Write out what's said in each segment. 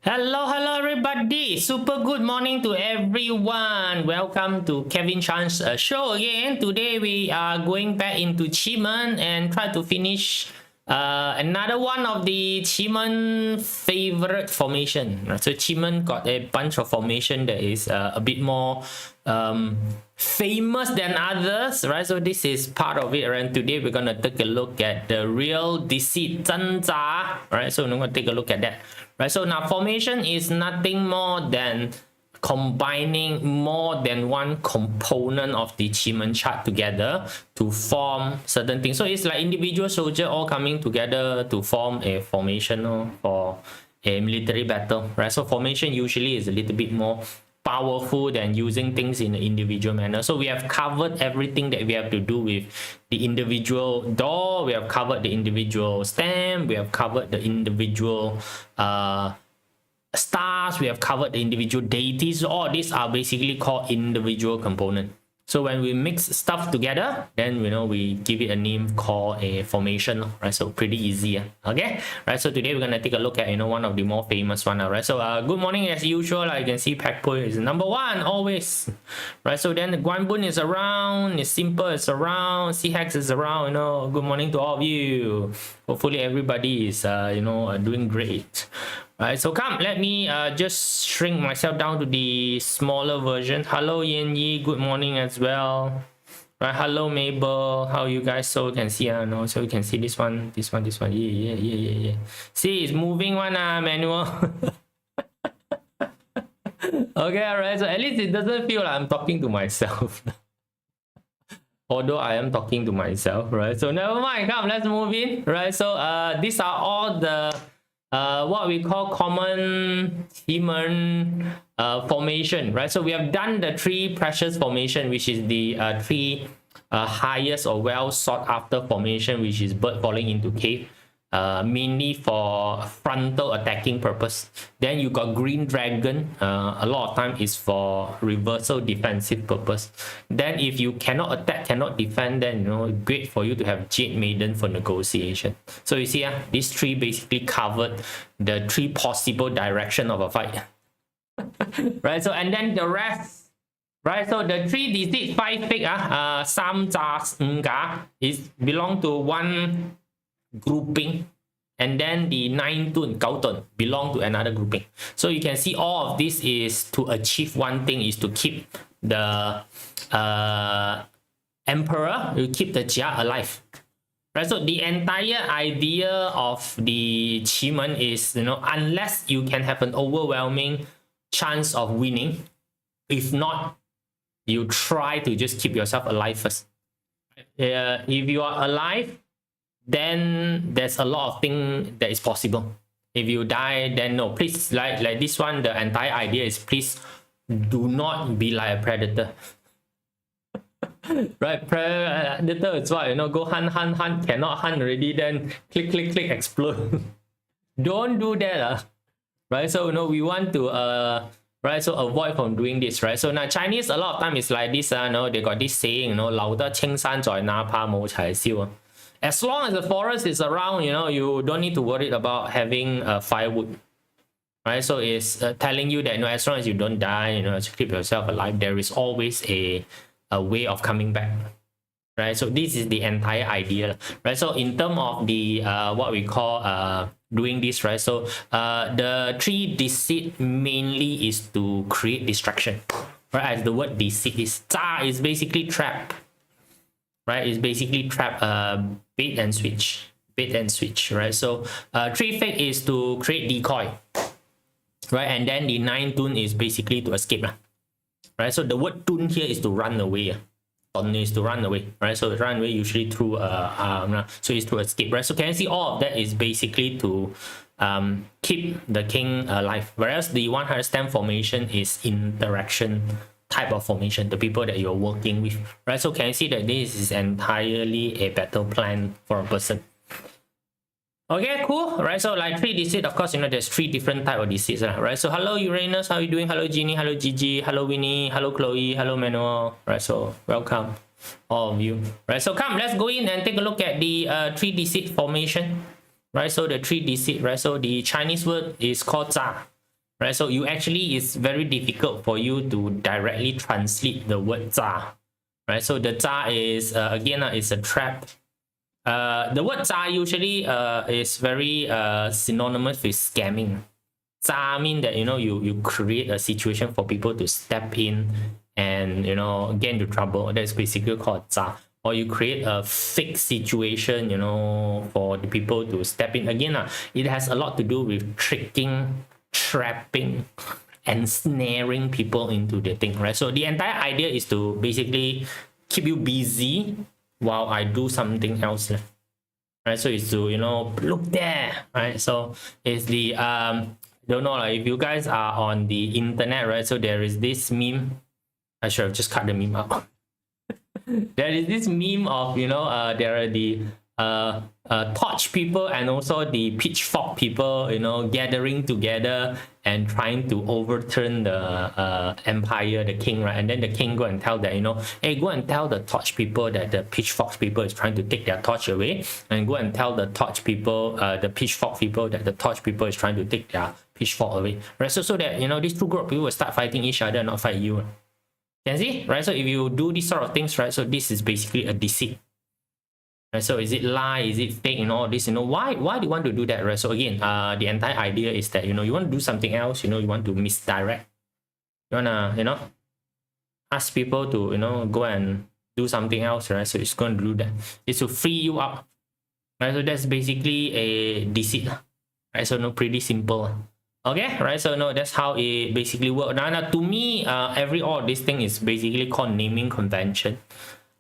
Hello, everybody. Super good morning to everyone. Welcome to Kevin Chan's show again. Today we are going back into QiMen and try to finish another one of the QiMen favorite formation. So QiMen got a bunch of formation that is a bit more famous than others, right? So this is part of it, and today we're gonna take a look at the real deceit, 真假, right? So we're gonna take a look at that, right? So now formation is nothing more than combining more than one component of the QiMen chart together to form certain things. So it's like individual soldier all coming together to form a formation for a military battle, right? So formation usually is a little bit more powerful than using things in an individual manner. So we have covered everything that we have to do with the individual door. We have covered the individual stamp. We have covered the individual stars. We have covered the individual deities. All these are basically called individual component. So when we mix stuff together, then we give it a name called a formation, right? So pretty easy, okay, right? So today we're gonna take a look at one of the more famous one, right? So good morning as usual. You can see Pakpo is number one always, right? So then the Guanbun is around, is Simple is around, Hex is around. Good morning to all of you. Hopefully everybody is doing great. Right, so come, let me just shrink myself down to the smaller version. Hello, Yen Yi, good morning as well. Right, hello, Mabel, how you guys? So you can see, so you can see this one. Yeah. See, it's moving one, manual. Okay, alright, so at least it doesn't feel like I'm talking to myself. Although I am talking to myself, right? So never mind, come, let's move in, right? So these are all the what we call common QiMen formation, right? So we have done the three precious formation, which is the three highest or well sought after formation, which is bird falling into cave, mainly for frontal attacking purpose. Then you got green dragon, a lot of time is for reversal defensive purpose. Then if you cannot attack, cannot defend, then great for you to have jade maiden for negotiation. So you see, these three basically covered the three possible direction of a fight. Right, so and then the rest, right? So the three deceit, 5 fake, 三诈五假 is belong to one grouping, and then the 9 tun, 9 tun belong to another grouping. So you can see all of this is to achieve one thing, is to keep the emperor, you keep the Jia alive. Right, so the entire idea of the QiMen is, unless you can have an overwhelming chance of winning, if not, you try to just keep yourself alive first. If you are alive, then there's a lot of things that is possible. If you die, then no, please, like this one, the entire idea is please do not be like a predator. Right, predator is what, go hunt, cannot hunt already, then click, explode. Don't do that, right? So we want to right, so avoid from doing this, right? So now Chinese a lot of time is like this, they got this saying, 留得青山在，哪怕冇柴燒. As long as the forest is around, you don't need to worry about having firewood, right? So it's telling you that as long as you don't die, to keep yourself alive, there is always a way of coming back, right? So this is the entire idea, right? So in terms of the what we call doing this, right? So the three deceit mainly is to create distraction, right? As the word deceit is, 诈 is basically trap, right? It's basically trap, bait and switch, right? So three fake is to create decoy, right? And then the 9 tun is basically to escape, right? So the word tun here is to run away. Tun is to run away, right? So run away usually through so it's to escape, right? So can you see all of that is basically to keep the king alive, whereas the 100 stamp formation is interaction type of formation, the people that you're working with, right? So can you see that this is entirely a battle plan for a person, Okay, cool. Right, so like 3 deceit, of course, you know, there's 3 different type of deceits, right? So hello Uranus, how are you doing? Hello Jeannie, hello Gigi, hello Winnie, hello Chloe, hello Manuel. Right, so welcome all of you. Right, so come, let's go in and take a look at the 3 deceit formation. Right, so the 3 deceit, right? So the Chinese word is called za. Right, so you actually, it's very difficult for you to directly translate the word za. Right, so the za is again, it's a trap. The word "za" usually is very synonymous with scamming. "Za" mean that, you know, you create a situation for people to step in and, you know, get into trouble. That's basically called "za." Or you create a fake situation, you know, for the people to step in. Again, it has a lot to do with tricking, trapping, and snaring people into the thing, right? So the entire idea is to basically keep you busy while I do something else, right? So it's to, you know, look there, right? So it's the don't know, like, if you guys are on the internet, right? So there is this meme. I should have just cut the meme out. There is this meme of, you know, there are the torch people and also the pitchfork people, you know, gathering together and trying to overturn the empire, the king, right? And then the king go and tell that, you know, hey, go and tell the torch people that the pitchfork people is trying to take their torch away, and go and tell the torch people, the pitchfork people, that the torch people is trying to take their pitchfork away, right? So that, you know, these two group of people will start fighting each other and not fight you. Can see, right? So if you do these sort of things, right? So this is basically a deceit. Right? So is it lie? Is it fake? You know, all this, you know, why do you want to do that, right? So again, the entire idea is that, you know, you want to do something else, you know, you want to misdirect. You wanna, you know, ask people to, you know, go and do something else, right? So it's going to do that. It's to free you up. Right? So that's basically a deceit. Right? So no, pretty simple. Okay, right? So no, that's how it basically works. Now to me, all of this thing is basically called naming convention.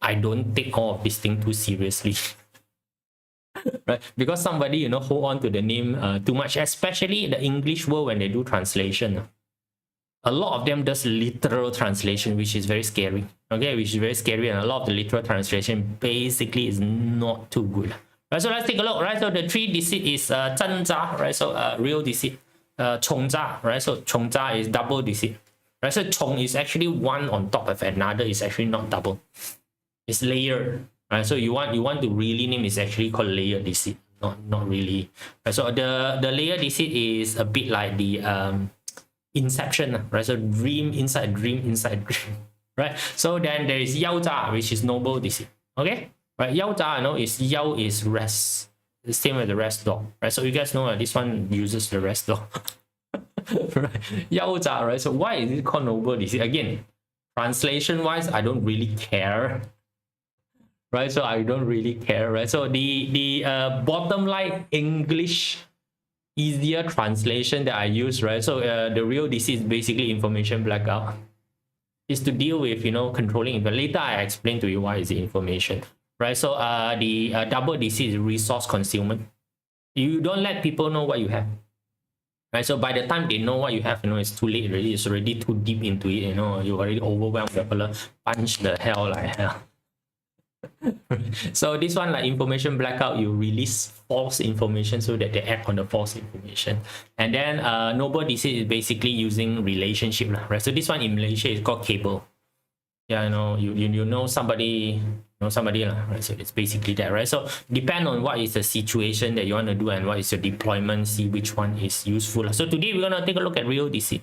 I don't take all of this thing too seriously. Right? Because somebody, you know, hold on to the name too much, especially the English world when they do translation. A lot of them does literal translation, which is very scary. Okay, which is very scary, and a lot of the literal translation basically is not too good. Right, so let's take a look. Right, so the 3 deceit is 真诈, right? So real deceit. 重诈, right? So 重诈 is double deceit. Right, so 重 is actually one on top of another, is actually not double. It's layered. Right, so you want to really name is actually called layer deceit, not really. Right, so the layer deceit is a bit like the inception, right? So dream inside dream inside dream, right? So then there is yao zha, which is noble deceit. Okay, right? Yao zha, you know, is yao is rest, the same as the rest dog, right? So you guys know this one uses the rest dog. Right? Yao zha, right? So why is it called noble deceit? Again, translation wise, I don't really care. Right, so I don't really care, right? So the bottom line English easier translation that I use, right? So the real deceit is basically information blackout. Is to deal with, you know, controlling. Later I explain to you why is it information, right? So the double deceit is resource concealment. You don't let people know what you have, right? So by the time they know what you have, you know, it's too late already. It's already too deep into it, you know. You already overwhelmed the fella, punch the hell like hell. So this one, like information blackout, you release false information so that they act on the false information. And then noble deceit is basically using relationship, right? So this one in Malaysia is called cable. Yeah, you know, you know somebody, right? So it's basically that, right? So depend on what is the situation that you want to do and what is your deployment, see which one is useful. So today we're gonna take a look at real deceit.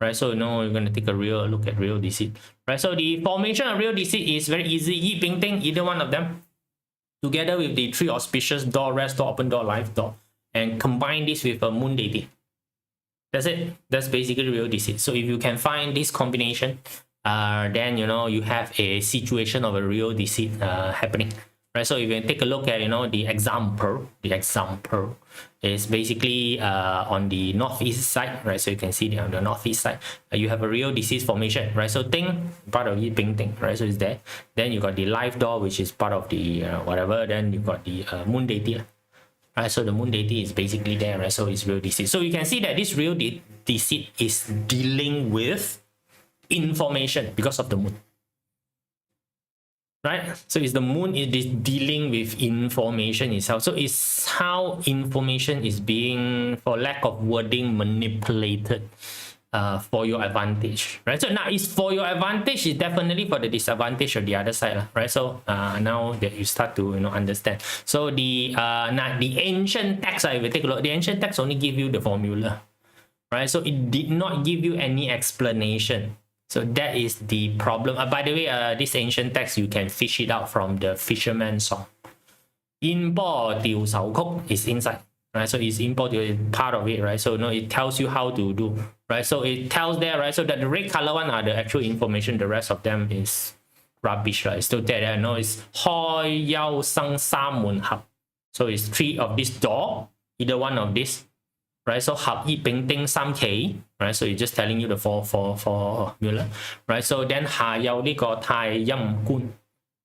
Right, so now we're going to take a real look at real deceit. Right, so the formation of real deceit is very easy. Yi Ping Ting, either one of them, together with the 3 auspicious door, rest door, open door, life door, and combine this with a moon deity. That's it. That's basically real deceit. So if you can find this combination, then, you know, you have a situation of a real deceit happening. Right, so if you take a look at, you know, the example is basically on the northeast side, right? So you can see on the northeast side, you have a real deceit formation, right? So Ting, part of Yi Ping Ting, right? So it's there. Then you got the life door, which is part of the whatever. Then you got the moon deity, right? So the moon deity is basically there, right? So it's real deceit. So you can see that this real deceit is dealing with information because of the moon. right? So it's the moon is dealing with information itself. So it's how information is being, for lack of wording, manipulated for your advantage, right? So now it's for your advantage, is definitely for the disadvantage of the other side, right? So now that you start to understand. So the ancient text, if you take a look, the ancient text only give you the formula, right? So it did not give you any explanation. So that is the problem. By the way, this ancient text, you can fish it out from the fisherman's song. 煙波釣手曲 is inside, right? So it's 煙波釣 part of it, right? So it tells you how to do, right? So it tells there, right? So that the red color one are the actual information. The rest of them is rubbish, right? It's still there. No, it's 開優生三門合. So it's 3 of this door, either one of this. Right, so 合一丙丁三期 right, so it's just telling you the four formula, right? So then 下有呢個太陰官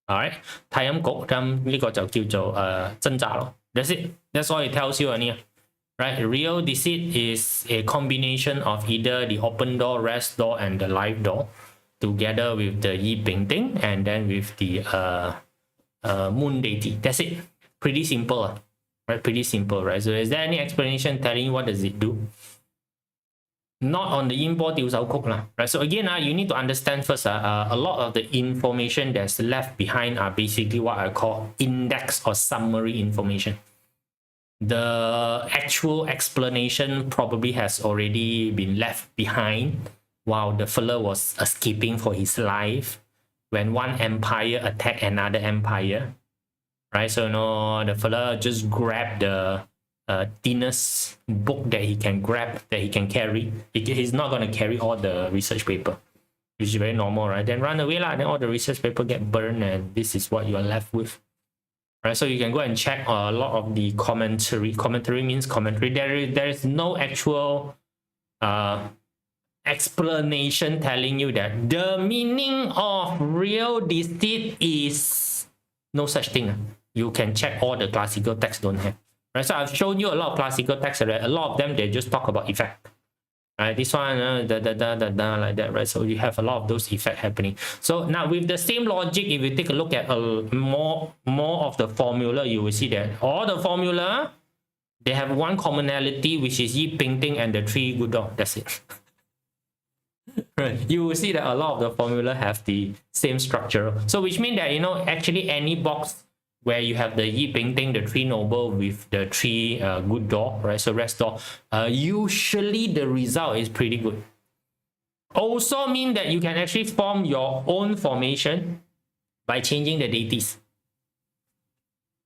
alright, 太陰局咁呢個就叫做掙扎咯。That's it, that's all it tells you on here, right? Real deceit is a combination of either the open door, rest door, and the live door together with the 一丙丁 and then with the moon deity. That's it, pretty simple. Right, pretty simple, right? So is there any explanation telling you what does it do? Not on the 音波調手曲 lah, right? So again, you need to understand first, a lot of the information that's left behind are basically what I call index or summary information. The actual explanation probably has already been left behind while the fella was escaping for his life when one empire attacked another empire. Right, so the fella just grabbed the thinnest book that he can grab, that he can carry. He's not going to carry all the research paper, which is very normal, right? Then run away lah. Then all the research paper get burned, and this is what you are left with. Right, so you can go and check a lot of the commentary. Commentary means commentary. There is no actual explanation telling you that the meaning of real deceit is no such thing. You can check all the classical texts don't have. Right, so I've shown you a lot of classical texts, right? A lot of them, they just talk about effect. Right, this one, like that, right? So you have a lot of those effects happening. So now with the same logic, if you take a look at more of the formula, you will see that all the formula, they have one commonality, which is Yi Ping and the 3 good dog. That's it. Right, you will see that a lot of the formula have the same structure. So which means that, actually any box where you have the Yi Ping Ting, the 3 noble with the 3 good door, right? So rest door, usually the result is pretty good. Also mean that you can actually form your own formation by changing the deities.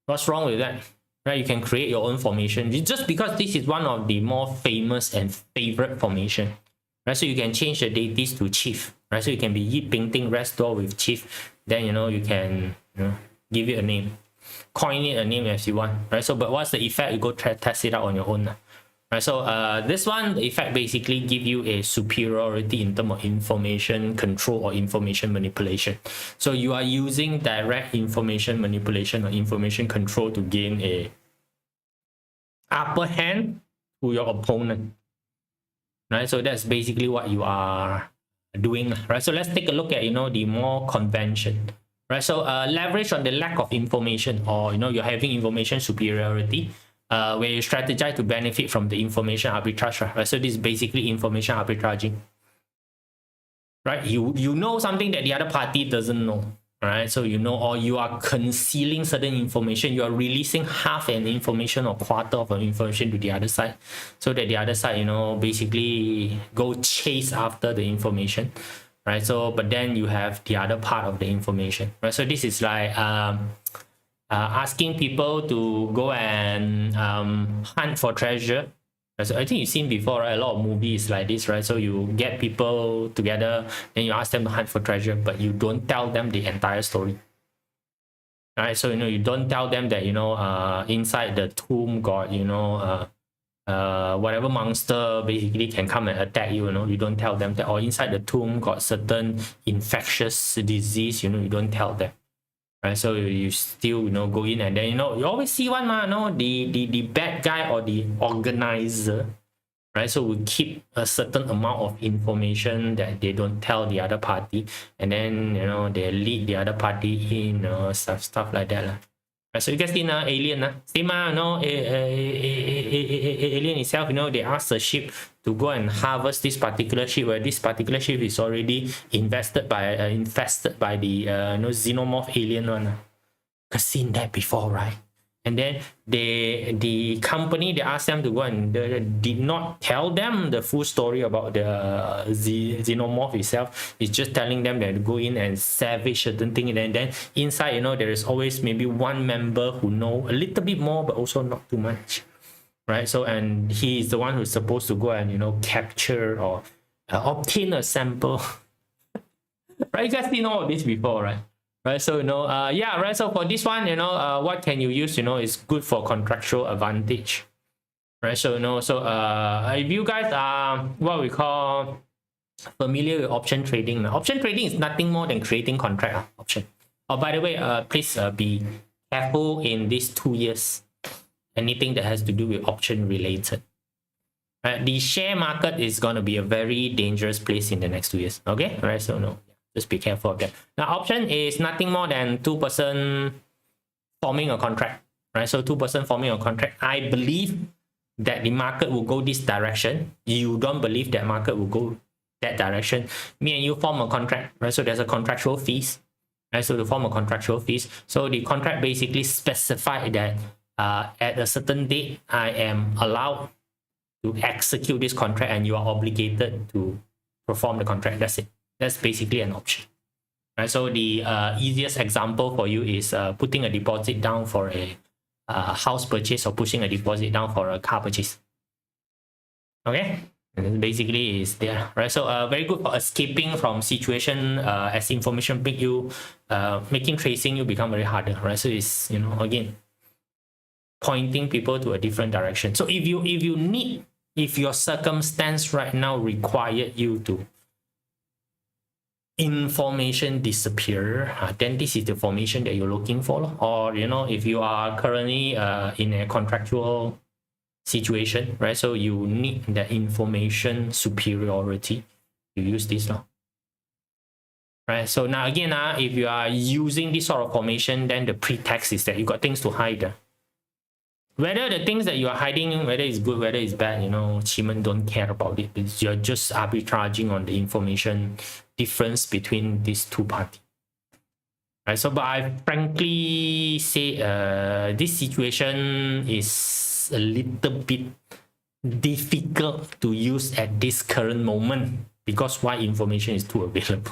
What's wrong with that? Right, you can create your own formation just because this is one of the more famous and favorite formation. Right, so you can change the deities to chief. Right, so you can be Yi Ping Ting rest door with chief. Then you can give it a name. Coin it a name as you want, right? So but what's the effect? You go test it out on your own, right? So this one, the effect basically give you a superiority in terms of information control or information manipulation. So you are using direct information manipulation or information control to gain a upper hand to your opponent, right? So that's basically what you are doing, right? So let's take a look at the more convention. Right, so leverage on the lack of information, or you're having information superiority, where you strategize to benefit from the information arbitrage. Right, so this is basically information arbitraging. Right, you know something that the other party doesn't know. Right, so or you are concealing certain information. You are releasing half an information or quarter of an information to the other side, so that the other side, basically go chase after the information. Right, so but then you have the other part of the information, right? So this is like asking people to go and hunt for treasure. So I think you've seen before, right? A lot of movies like this, right? So you get people together, then you ask them to hunt for treasure, but you don't tell them the entire story. Right, so you don't tell them that inside the tomb got whatever monster basically can come and attack you. You don't tell them that, or inside the tomb got certain infectious disease. You don't tell them, right? So you still go in, and then you always see one the bad guy or the organizer, right? So we keep a certain amount of information that they don't tell the other party, and then they lead the other party in, stuff like that lah. Right, so you guys see now alien same alien itself, they ask the ship to go and harvest this particular ship, where this particular ship is already infested by the xenomorph alien one. I've seen that before, right? And then the company, they asked them to go and did not tell them the full story about the xenomorph itself. It's just telling them that to go in and savage certain thing, and then inside, there is always maybe one member who know a little bit more, but also not too much, right? So, and he is the one who's supposed to go and capture or obtain a sample. Right? You guys seen all of this before, right? Right, so yeah, right. So for this one, what can you use? Is good for contractual advantage, right? So if you guys are what we call familiar with option trading, option trading is nothing more than creating contract option. Oh, by the way, please be careful in these 2 years. Anything that has to do with option related, right? The share market is going to be a very dangerous place in the next 2 years. Okay, all right. So just be careful of that. Now, option is nothing more than 2% forming a contract, right? So 2% forming a contract. I believe that the market will go this direction. You don't believe that market will go that direction. Me and you form a contract, right? So there's a contractual fees, right? So to form a contractual fees. So the contract basically specified that at a certain date, I am allowed to execute this contract, and you are obligated to perform the contract. That's it. That's basically an option, right? So the easiest example for you is putting a deposit down for a house purchase, or pushing a deposit down for a car purchase. Okay, and basically is there, right? So very good for escaping from situation as information pick you, making tracing you become very harder, right? So it's again pointing people to a different direction. So if your circumstance right now required you to information disappear, then this is the formation that you're looking for. Or if you are currently in a contractual situation, right? So you need the information superiority, you use this now, right? So now again, if you are using this sort of formation, then the pretext is that you got things to hide. Whether the things that you are hiding, whether it's good, whether it's bad, QiMen don't care about it. You're just arbitraging on the information difference between these two parties. Right? So, but I frankly say this situation is a little bit difficult to use at this current moment, because why? Information is too available.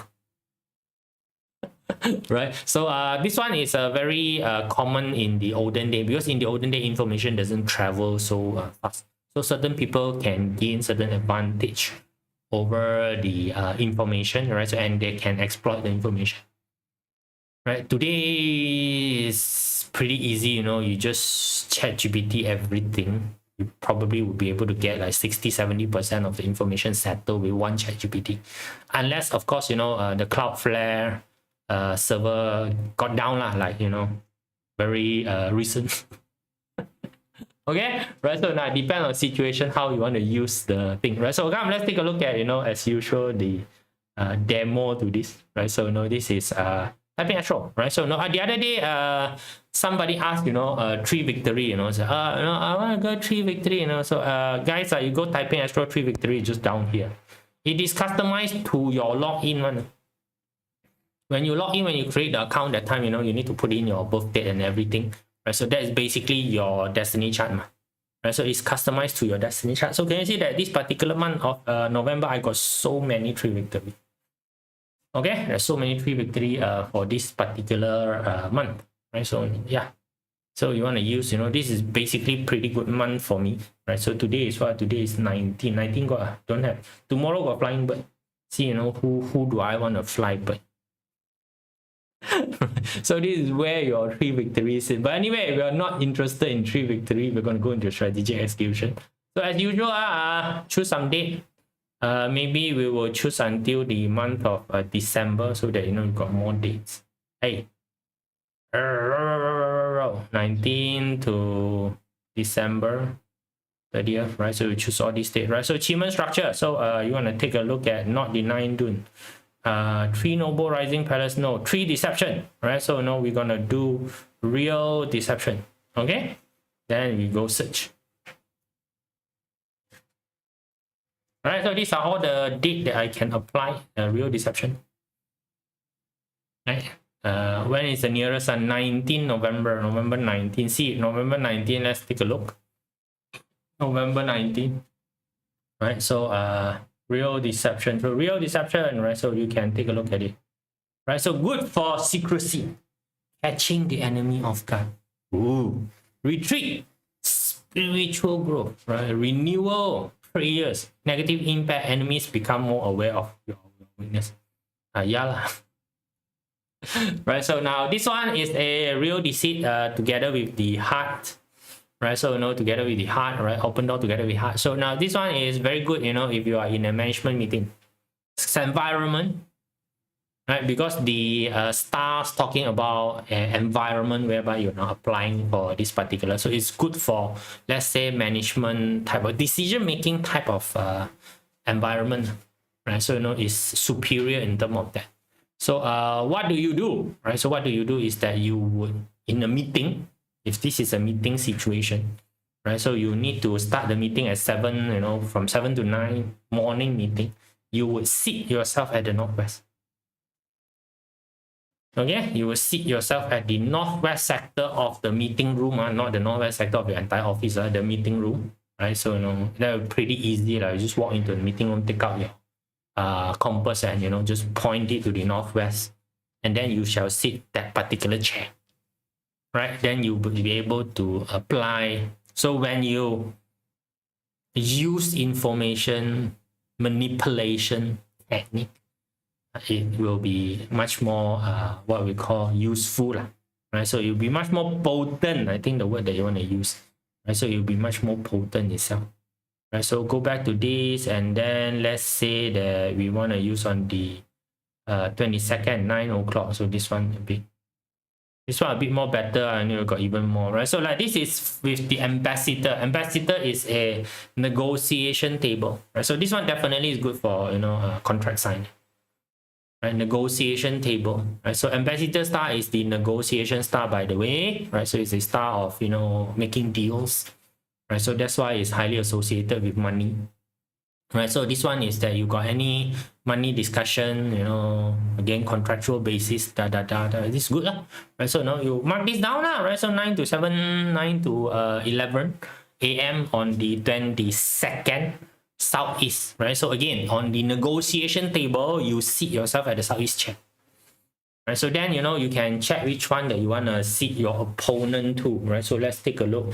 Right, so this one is very common in the olden day, because in the olden day information doesn't travel so fast, so certain people can gain certain advantage over the information, right? So, and they can exploit the information, right? Today is pretty easy, you just ChatGPT everything. You probably would be able to get like 60-70% of the information settled with one ChatGPT, unless of course the Cloudflare server got down like very recent. Okay, right? So now it depends on the situation how you want to use the thing, right? So let's take a look at as usual the demo to this, right? So this is typing Astro, right? So the other day somebody asked 3 victory, so I want to go 3 victory, so guys, you go typing Astro 3 victory just down here. It is customized to your login one. When you log in, when you create the account, that time you need to put in your birth date and everything, right? So that is basically your destiny chart, right? So it's customized to your destiny chart. So can you see that this particular month of November, I got so many 3 victory. Okay, there's so many 3 victory for this particular month, right? So yeah, so you want to use this is basically pretty good month for me, right? So today is what? Today is 19 got don't have. Tomorrow got flying bird. See who do I want to fly bird? So this is where your 3 victories is. But anyway, we are not interested in 3 victory. We're going to go into strategic execution. So as usual, choose some date. Maybe we will choose until the month of December, so that you got more dates. Hey, 19 to December 30th, right? So you choose all these dates, right? So QiMen structure. So you want to take a look at not denying Dune. 3 noble rising palace, no. 3 deception, right? So now we're gonna do real deception. Okay, then we go search. All right, so these are all the date that I can apply real deception. Right. When is the nearest? 19 November, November 19. See, November 19, let's take a look. November 19. Right, so real deception. So real deception, right? So you can take a look at it. Right, so good for secrecy. Catching the enemy off guard. Ooh. Retreat. Spiritual growth. Right, renewal. Prayers. Negative impact. Enemies become more aware of your weakness. Yeah lah. Right, so now this one is a real deceit together with the heart, right? So together with the heart, right? Open door together with heart. So now this one is very good, if you are in a management meeting. It's environment, right? Because the stars talking about an environment whereby you're not applying for this particular. So it's good for, let's say, management type of decision making type of environment, right? So it's superior in terms of that. So what do you do, right? So what do you do is that you would, in a meeting, if this is a meeting situation, right? So you need to start the meeting at 7, from 7 to 9, morning meeting. You would seat yourself at the northwest. Okay, you will seat yourself at the northwest sector of the meeting room, not the northwest sector of your entire office, the meeting room, right? So that would be pretty easy. You just walk into the meeting room, take out your compass and just point it to the northwest, and then you shall sit that particular chair, right? Then you will be able to apply. So when you use information manipulation technique, it will be much more what we call useful, right? So it will be much more potent. I think the word that you want to use, right? So it will be much more potent itself. Right, so go back to this, and then let's say that we want to use on the 22nd, 9 o'clock. So this one a bit more better, and you got even more, right? So like this is with the ambassador. Ambassador is a negotiation table, right? So this one definitely is good for contract signing, right? Negotiation table, right? So ambassador star is the negotiation star, by the way, right? So it's a star of making deals. Right, so that's why it's highly associated with money. Right, so this one is that you got any money discussion, again, contractual basis, this is good lah. Right, so now you mark this down lah, right? So 9 to 11 a.m. on the 22nd, southeast, right? So again, on the negotiation table, you seat yourself at the southeast chair. Right, so then you can check which one that you want to seat your opponent to, right? So let's take a look.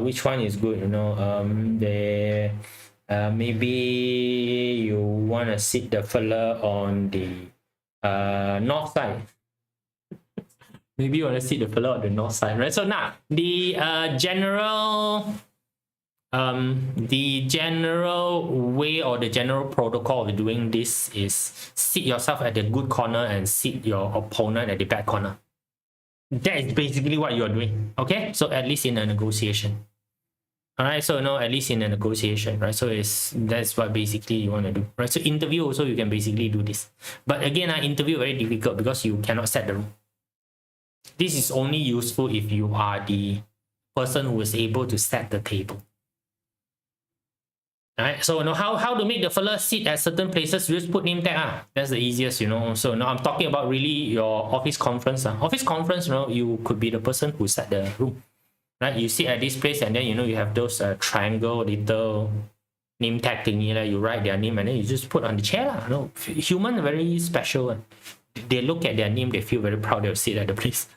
Which one is good? Maybe you want to seat the fella on the north side. Maybe you want to seat the fella on the north side, right? So now the general way or the general protocol of doing this is sit yourself at the good corner and sit your opponent at the bad corner. That is basically what you're doing. Okay, so at least in a negotiation. All right, so at least in a negotiation, right? So that's what basically you want to do, right? So interview also you can basically do this, but again, interview very difficult because you cannot set the room. This is only useful if you are the person who is able to set the table. Alright, so how to make the fella sit at certain places, you just put name tag. That's the easiest, So now I'm talking about really your office conference. Office conference, you could be the person who set the room. Right? You sit at this place, and then you have those triangle little name tag thingy, you write their name and then you just put on the chair. Human very special. They look at their name, they feel very proud, they'll sit at the place.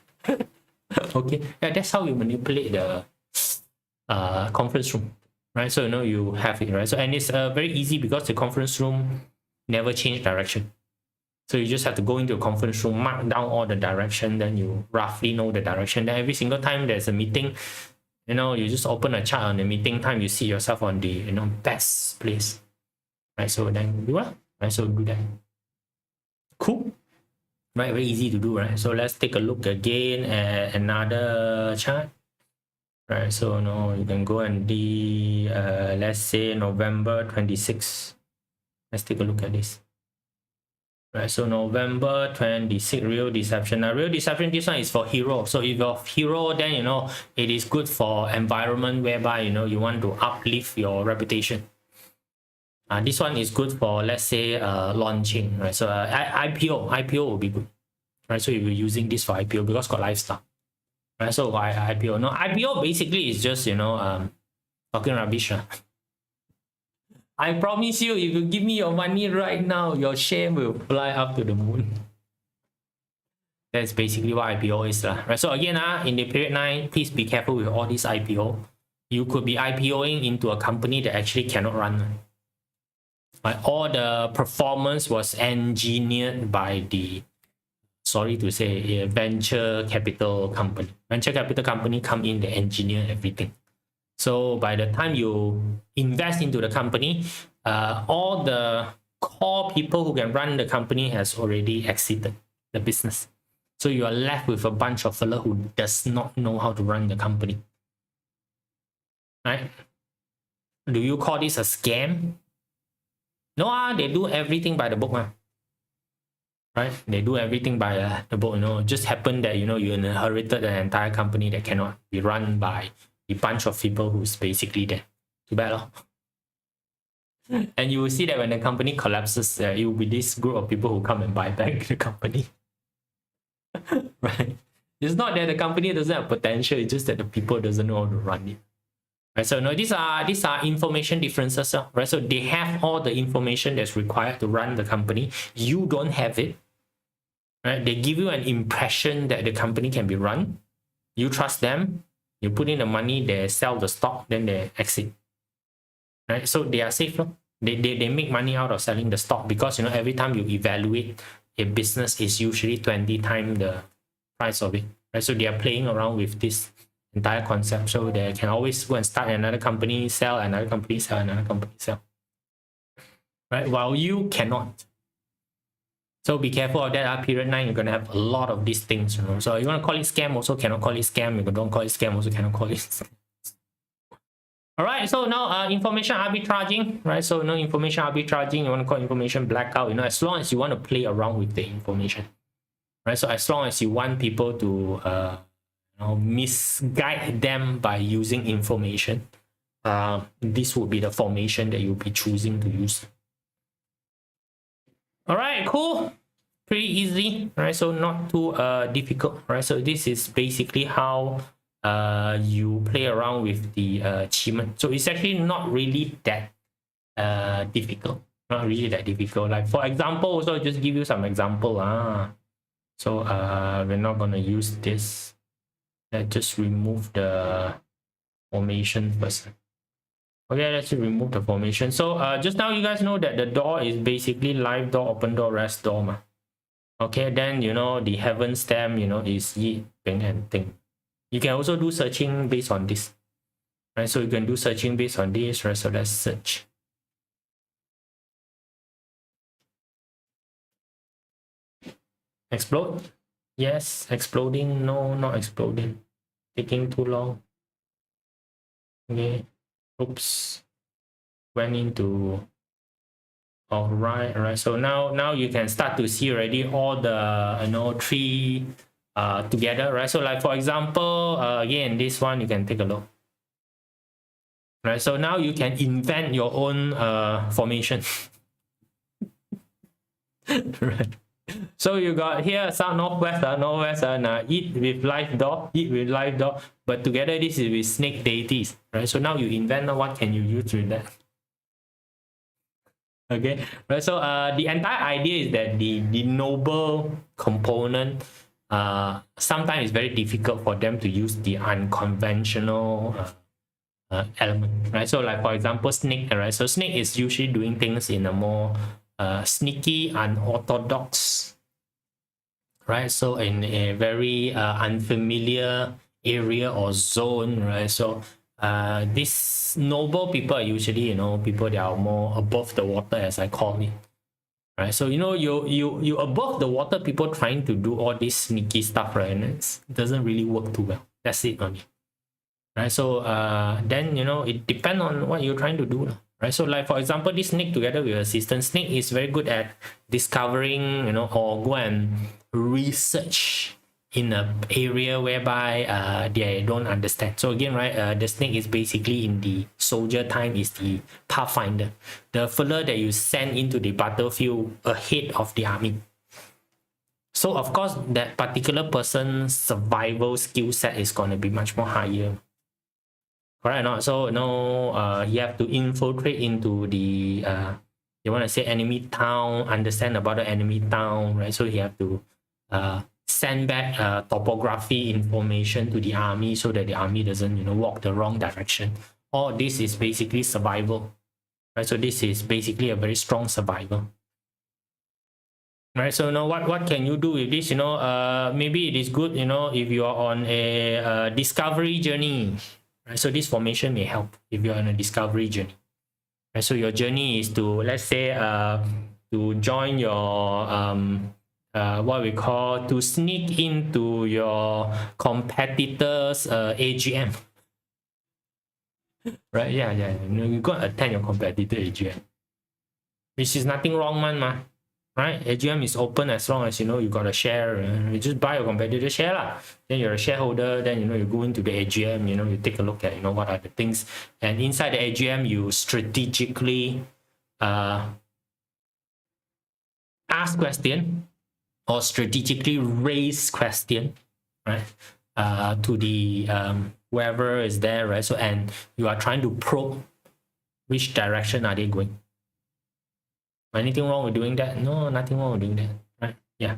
Okay. Yeah, that's how you manipulate the conference room. Right, so you have it, right? So and it's very easy because the conference room never change direction. So you just have to go into a conference room, mark down all the direction, then you roughly know the direction. Then every single time there's a meeting, you just open a chart on the meeting time, you see yourself on the best place. Right, so then do that. Right, so do that. Cool. Right, very easy to do, right? So let's take a look again at another chart. right? So no, you can go and let's say November 26. Let's take a look at this. Right, so November 26, real deception. Now, real deception, this one is for hero. So if you're hero, then it is good for environment whereby you want to uplift your reputation. This one is good for, let's say, launching, right? So IPO will be good, right? So if you're using this for IPO because got lifestyle, right? So why IPO? No, IPO basically is just talking rubbish. I promise you, if you give me your money right now, your share will fly up to the moon. That's basically what IPO is, right? So again, in the period 9, please be careful with all these IPO. You could be IPOing into a company that actually cannot run. Right? All the performance was engineered by the, sorry to say, venture capital company. Venture capital company come in, they engineer everything. So by the time you invest into the company, all the core people who can run the company has already exited the business. So you are left with a bunch of fella who does not know how to run the company. Right? Do you call this a scam? No, they do everything by the book. Right? They do everything by the book. Just happened that you inherited an entire company that cannot be run by a bunch of people who's basically there. Too bad, lor. And you will see that when the company collapses, it will be this group of people who come and buy back the company. Right? It's not that the company doesn't have potential, it's just that the people doesn't know how to run it. Right? So these are information differences, right? So they have all the information that's required to run the company. You don't have it. Right? They give you an impression that the company can be run. You trust them. You put in the money, they sell the stock, then they exit. Right? So they are safe. They make money out of selling the stock because every time you evaluate a business is usually 20 times the price of it. Right? So they are playing around with this entire concept. So they can always go and start another company, sell another company, sell another company, sell. Right? While you cannot. So be careful of that. Period 9, you're going to have a lot of these things. So you want to call it scam, also cannot call it scam. You don't call it scam, also cannot call it scam. All right, so now information arbitraging, right? So information arbitraging, you want to call information blackout, as long as you want to play around with the information, right? So as long as you want people to misguide them by using information, this would be the formation that you'll be choosing to use. All right, cool. Pretty easy, right? So not too difficult, right? So this is basically how you play around with the QiMen. So it's actually not really that difficult. Not really that difficult. Like for example, so just give you some example. So we're not gonna use this. Let's just remove the formation first. Okay, let's remove the formation. So just now you guys know that the door is basically live door, open door, rest door. Okay, then the heaven stem is yi, ping, and ting. You can also do searching based on this, right? So you can do searching based on this, right? So let's search. Explode? Yes. Exploding? No, not exploding. Taking too long. Okay. Oops. Went into. All right. So now you can start to see already all the three together, right? So like for example, again, this one you can take a look. Right. So now you can invent your own formation. Right. So you got here south, northwest, eat with live door, but together this is with snake deities, right? So now you invent what can you use with that. Okay, right. So the entire idea is that the noble component sometimes it's very difficult for them to use the unconventional element, right? So like for example, snake, right? So snake is usually doing things in a more sneaky, unorthodox, right? So in a very unfamiliar area or zone, right? So these noble people are usually people that are more above the water, as I call it, right? So you above the water, people trying to do all this sneaky stuff, right? And it doesn't really work too well. That's it only, right? So then it depends on what you're trying to do, right? So like for example, this snake together with assistant, snake is very good at discovering, or go and research in a area whereby they don't understand. So again, right, the snake is basically in the soldier time is the pathfinder, the fella that you send into the battlefield ahead of the army. So of course that particular person's survival skill set is going to be much more higher, correct or not? So you have to infiltrate into the you want to say enemy town, understand about the enemy town, right? So you have to send back topography information to the army so that the army doesn't walk the wrong direction. All this is basically survival, right? So this is basically a very strong survival, right? So what can you do with this? Maybe it is good if you are on a discovery journey, right? So this formation may help if you're on a discovery journey, right? So your journey is to, let's say, to join your what we call, to sneak into your competitors AGM, right? Yeah, you got to attend your competitor AGM, which is nothing wrong, man, right? AGM is open as long as you got a share. You just buy your competitor share lah. Then you're a shareholder. Then you go into the AGM. You take a look at what are the things, and inside the AGM you strategically ask question or strategically raise question, right? To the whoever is there, right? So and you are trying to probe which direction are they going. Anything wrong with doing that? No, nothing wrong with doing that, right? Yeah.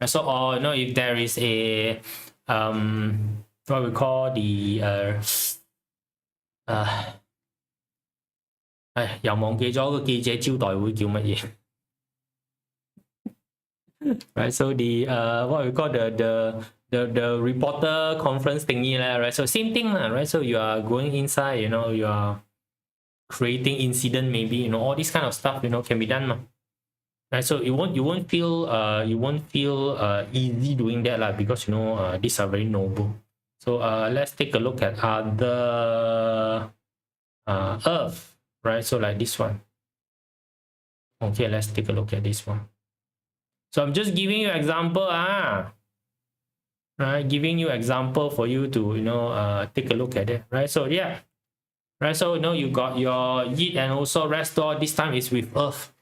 So or if there is a what we call the 又忘記咗個記者招待會叫乜嘢？Right, so the what we call the reporter conference thingy, right? So same thing, right? So you are going inside, you are creating incident, maybe all this kind of stuff can be done, right? So you won't feel easy doing that because these are very noble. So let's take a look at other Earth, right? So like this one. Okay, let's take a look at this one. So I'm just giving you example, right? Giving you example for you to take a look at it, right? So yeah, right. So you got your Yeet and also Restore. This time is with Earth,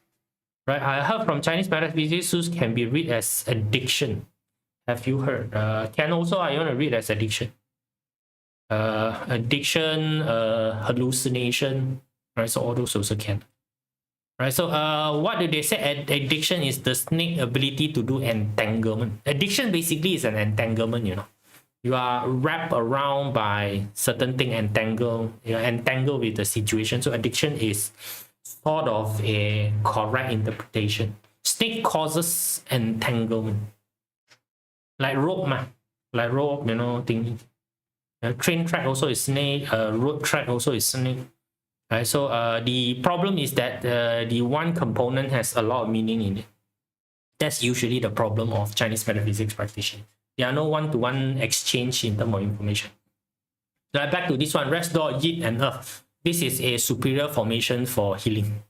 right? I heard from Chinese metaphysics can be read as addiction. Have you heard? Can also I want to read as addiction. Addiction, hallucination, right? So all those also can. Right, so what do they say? Addiction is the snake ability to do entanglement. Addiction basically is an entanglement, You are wrapped around by certain thing, entangled with the situation. So addiction is sort of a correct interpretation. Snake causes entanglement. Like rope, thing. Train track also is snake, road track also is snake. Right, so the problem is that the one component has a lot of meaning in it. That's usually the problem of Chinese metaphysics practitioners. There are no one-to-one exchange in terms of information. Right, back to this one, Restore, Yeet, and Earth. This is a superior formation for healing.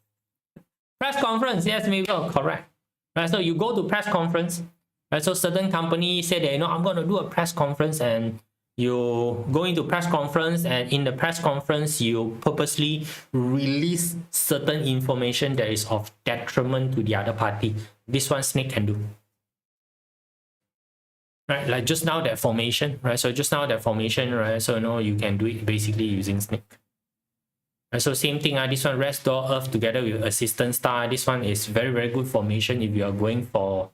Press conference, yes, maybe correct. Right, so you go to press conference. Right, so certain company say that I'm going to do a press conference, and you go into press conference, and in the press conference you purposely release certain information that is of detriment to the other party. This one snake can do, right? Like just now that formation, right? So just now that formation, right? So you can do it basically using snake. Right, so same thing, this one Restore Earth together with Assistant Star. This one is very, very good formation if you are going for,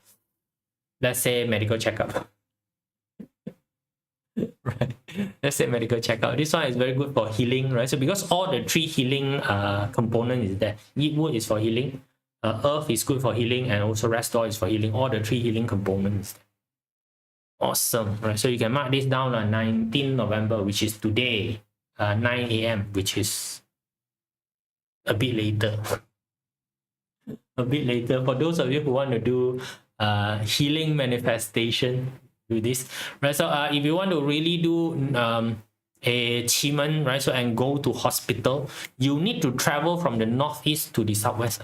let's say, medical checkup. Right, let's say medical checkup. This one is very good for healing, right? So because all the three healing component is there. Yeet wood is for healing, Earth is good for healing, and also Restore is for healing. All the three healing components. Awesome, right? So you can mark this down on 19 November, which is today, 9 a.m., which is a bit later. A bit later for those of you who want to do healing manifestation. Do this, right? So if you want to really do a QiMen, right? So and go to hospital, you need to travel from the northeast to the southwest.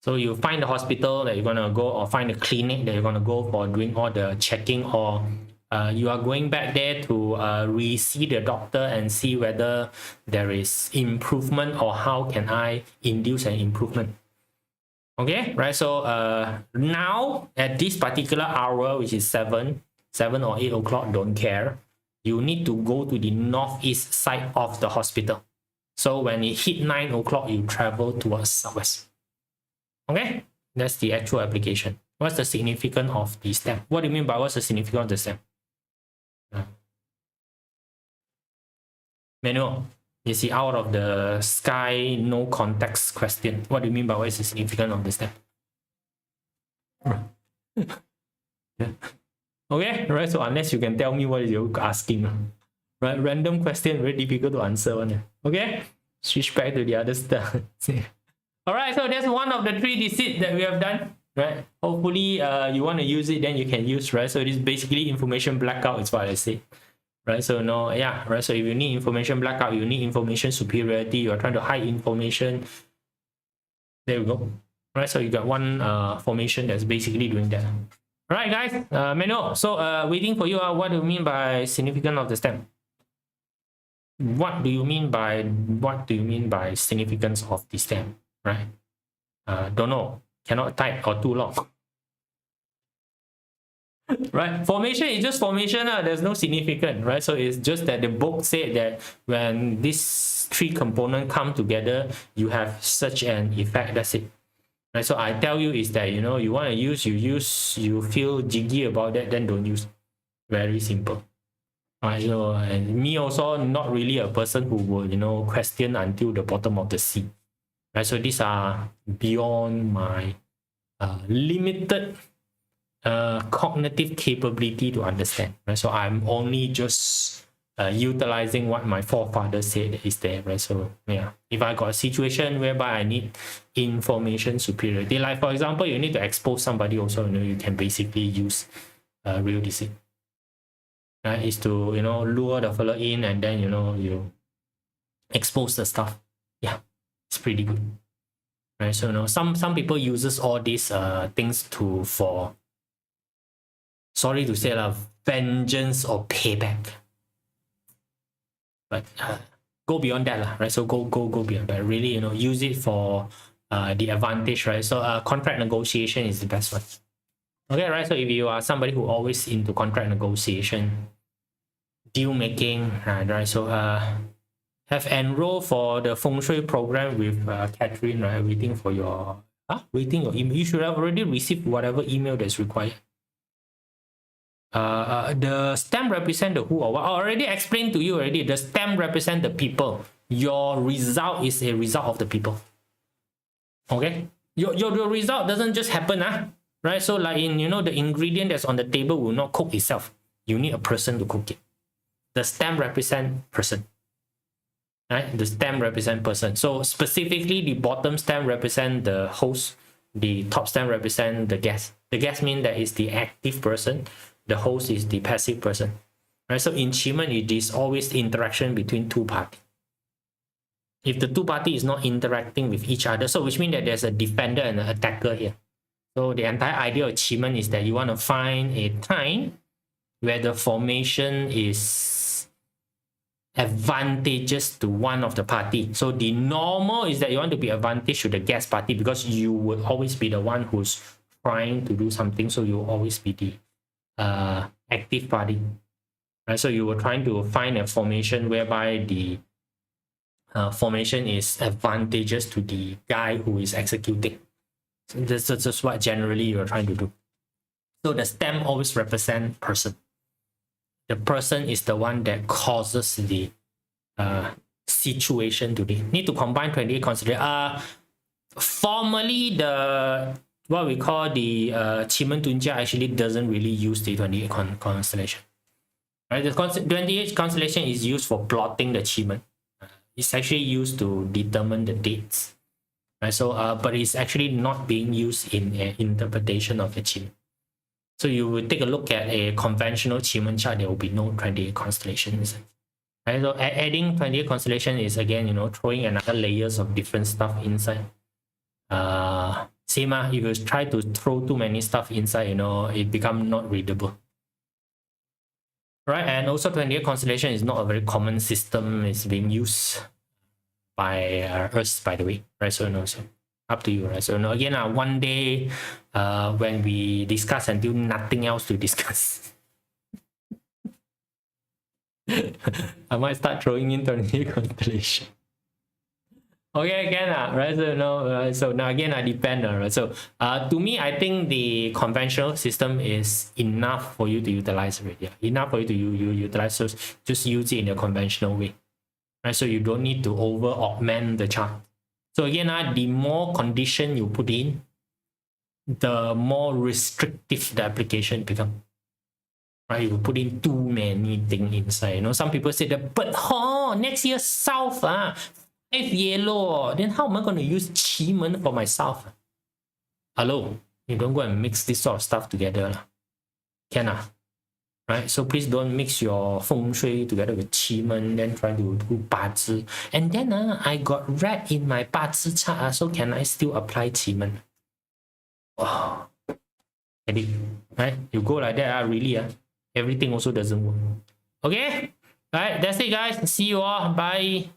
So you find the hospital that you're gonna go, or find a clinic that you're gonna go for doing all the checking, or you are going back there to re-see the doctor and see whether there is improvement, or how can I induce an improvement. Okay, right? So now at this particular hour, which is 7 or 8 o'clock, don't care, you need to go to the northeast side of the hospital. So when it hit 9 o'clock, you travel towards southwest. Okay, that's the actual application. What's the significance of the step? What do you mean by what's the significance of the step? Manuel, you see, out of the sky, no context question. What do you mean by what is the significance of the step? Yeah. Okay, right. So unless you can tell me what you're asking, right? Random question, very difficult to answer one. Okay, switch back to the other stuff. All right, so that's one of the 3 deceit that we have done, right? Hopefully, you want to use it, then you can use, right? So it is basically information blackout, is what I say, right? So no, yeah, right? So if you need information blackout, you need information superiority, you are trying to hide information. There we go, right? So you got one formation that's basically doing that. All right, guys, Meno, so waiting for you. What do you mean by significance of the stem? What do you mean by significance of the stem? Right? Don't know. Cannot type or too long. Right? Formation is just formation. There's no significance, right? So it's just that the book said that when these 3 components come together, you have such an effect. That's it. Right? So I tell you is that, you know, you want to use, you use, you feel jiggy about that, then don't use. Very simple. Right? So, and me also not really a person who will, you know, question until the bottom of the sea. Right, so these are beyond my limited cognitive capability to understand. Right, so I'm only just utilizing what my forefathers said is there. Right, so yeah, if I got a situation whereby I need information superiority, like for example, you need to expose somebody, also, you know, you can basically use real deceit. Right, is to, you know, lure the fellow in, and then, you know, you expose the stuff. Yeah. It's pretty good, right? So, you know, some people uses all these things for, sorry to say, vengeance or payback. But go beyond that, right? So go beyond that. Really, you know, use it for the advantage, right? So contract negotiation is the best one. Okay, right? So if you are somebody who always into contract negotiation, deal making, right? So have enrolled for the Feng Shui program with Catherine, right? Waiting for your email. You should have already received whatever email that's required. The stem represent the who or what. I already explained to you already. The stem represent the people. Your result is a result of the people. Okay? Your result doesn't just happen, right? So like in, you know, the ingredient that's on the table will not cook itself. You need a person to cook it. The stem represent person. Right? The stem represent person. So specifically, the bottom stem represent the host. The top stem represent the guest. The guest means that is the active person. The host is the passive person. Right? So in QiMen, it is always interaction between 2 parties. If the 2 parties is not interacting with each other, so which means that there's a defender and an attacker here. So the entire idea of QiMen is that you want to find a time where the formation is advantageous to one of the party. So the normal is that you want to be advantage to the guest party, because you would always be the one who's trying to do something. So you will always be the active party. Right? So you were trying to find a formation whereby the formation is advantageous to the guy who is executing. So this is what generally you're trying to do. So the stem always represents person. The person is the one that causes the situation today. Need to combine 28 constellations. Formally, the what we call the QiMen Tunjia actually doesn't really use the 28 constellation. Right? The 28 constellation is used for plotting the QiMen. It's actually used to determine the dates. Right? So, but it's actually not being used in an interpretation of the QiMen. So you will take a look at a conventional QiMen chart, there will be no 28 constellations. Right? So adding 28 constellation is again, you know, throwing another layers of different stuff inside. Same, if you try to throw too many stuff inside, you know, it become not readable. Right, and also 28 constellation is not a very common system. It's being used by us, by the way, right? So, you know, so up to you, right? So, you know, again, one day, when we discuss until nothing else to discuss, I might start throwing in 28 constellation. Okay, again, right? So, you know, so now again, I depend, right? So, to me, I think the conventional system is enough for you to utilize already. Enough for you to utilize. So, just use it in a conventional way, right? So you don't need to over augment the chart. So again, the more condition you put in, the more restrictive the application becomes. Right, you put in too many things inside. You know, some people say that, but next year south, if yellow, then how am I going to use QiMen for myself? Hello, you don't go and mix this sort of stuff together. Can right? So please don't mix your feng shui together with QiMen, then try to do 八字. And then I got red in my 八字 chart, so can I still apply QiMen? Wow. Right? You go like that, really, everything also doesn't work. Okay? Right, that's it, guys. See you all. Bye.